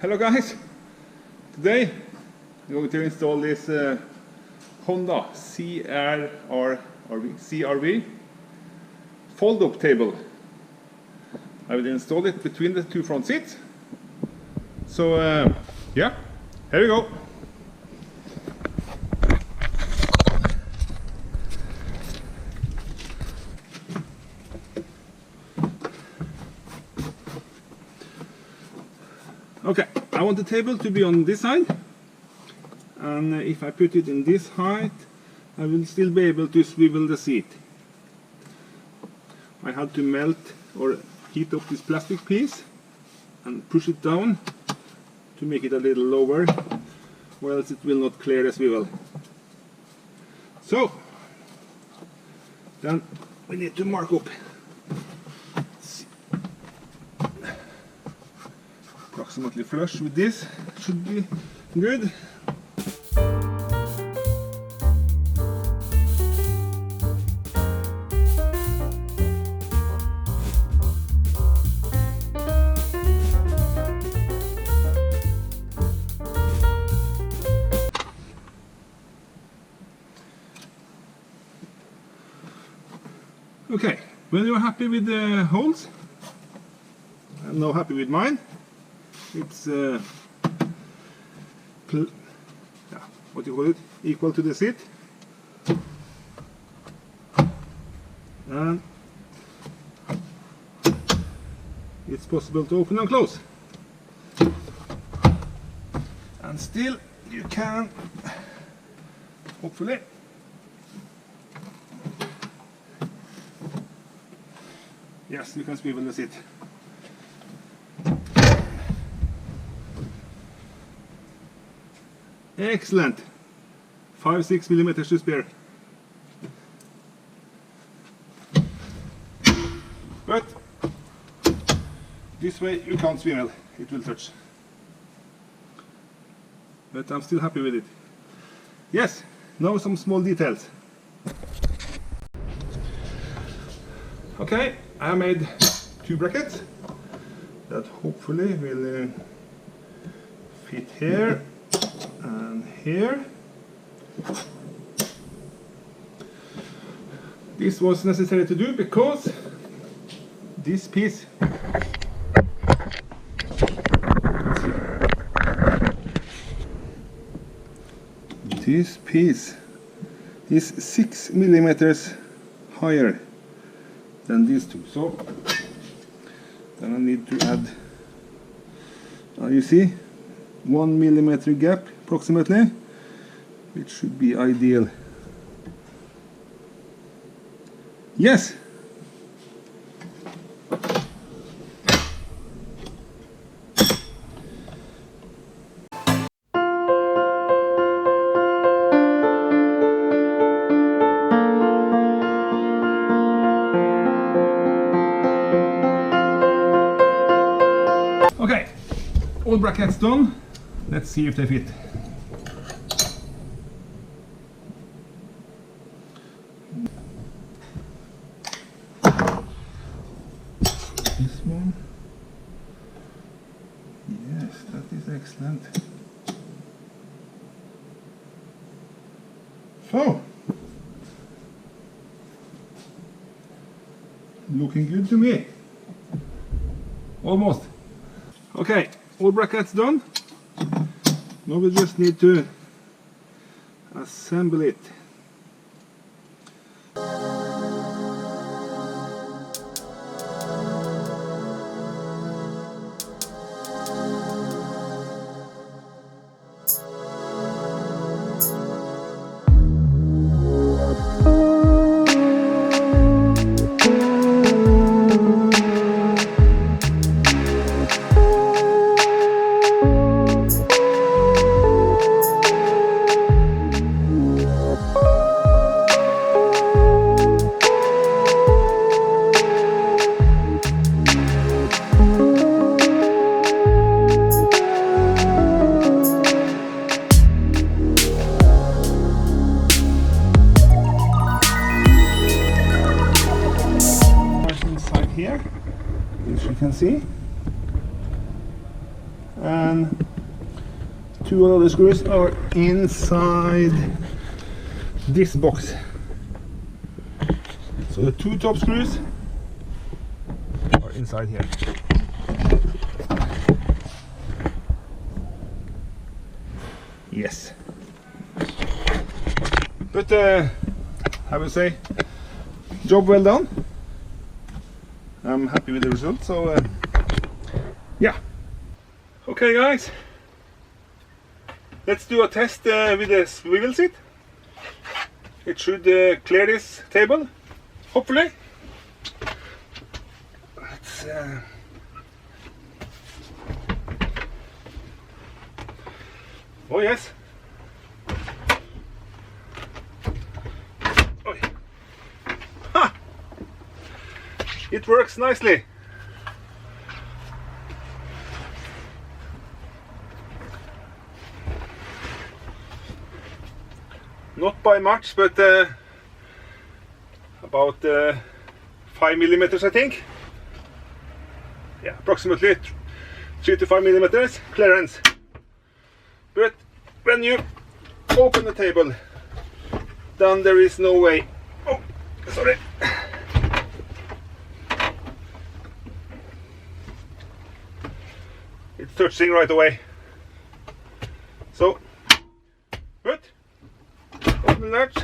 Hello guys, today I'm going to install this Honda CRV fold-up table. I will install it between the two front seats. So yeah, here we go. Okay, I want the table to be on this side, and if I put it in this height, I will still be able to swivel the seat. I had to melt or heat up this plastic piece and push it down to make it a little lower, or else it will not clear the swivel. So, then we need to mark up. Approximately flush with this should be good. Okay, when you're happy with the holes, I'm now happy with mine. It's what do you call it? Equal to the seat, and it's possible to open and close. And still, you can hopefully yes, you can swivel the seat. Excellent. 5-6 millimeters to spare. But this way you can't swivel, it will touch. But I'm still happy with it. Yes, now some small details. Okay, I made two brackets that hopefully will fit here and here. This was necessary to do because this piece is 6 millimeters higher than these two. So then I need to add, you see, 1 millimeter gap approximately, which should be ideal. Yes! Okay, all brackets done. Let's see if they fit. This one. Yes, that is excellent. So, looking good to me. Almost. Okay, all brackets done. Now we just need to assemble it. here, as you can see, and two other screws are inside this box. So the two top screws are inside here. Yes. But I will say, job well done. I'm happy with the result, so yeah. Okay guys, let's do a test with the swivel seat. It should clear this table, hopefully. Let's, oh yes. Oh, yeah. Ha! It works nicely. Not by much, but about 5 millimeters, I think. Yeah, approximately 3 to 5 millimeters clearance. But when you open the table, then there is no way. Oh, sorry. It's touching right away. So, but open the latch,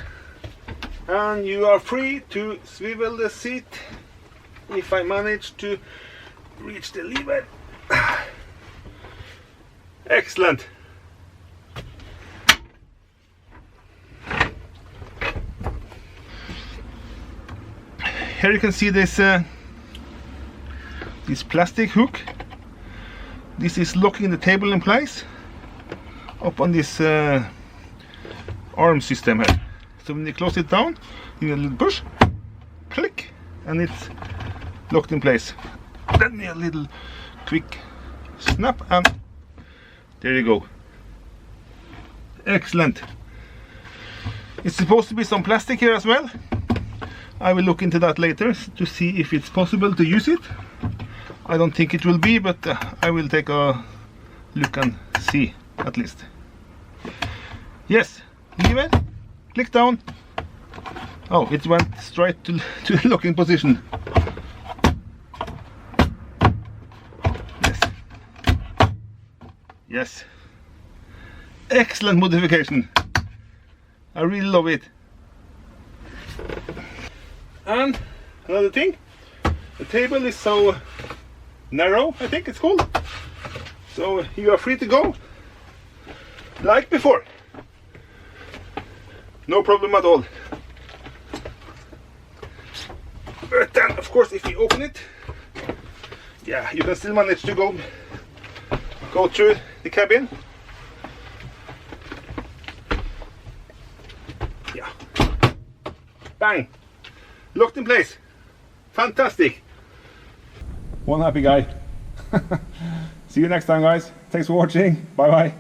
and you are free to swivel the seat. If I manage to reach the lever. Excellent. Here you can see this this plastic hook. This is locking the table in place up on this arm system here. So when you close it down, you need a little push, click, and it's locked in place. Then a little quick snap, and there you go. Excellent. It's supposed to be some plastic here as well. I will look into that later to see if it's possible to use it. I don't think it will be, but I will take a look and see at least. Yes, leave it, click down. Oh, it went straight to the locking position. Yes. Yes. Excellent modification. I really love it. And another thing, the table is so narrow, I think it's called. So you are free to go like before. No problem at all. But then, of course, if you open it, yeah, you can still manage to go through the cabin. Yeah. Bang. Locked in place. Fantastic. One happy guy. See you next time, guys. Thanks for watching. Bye bye.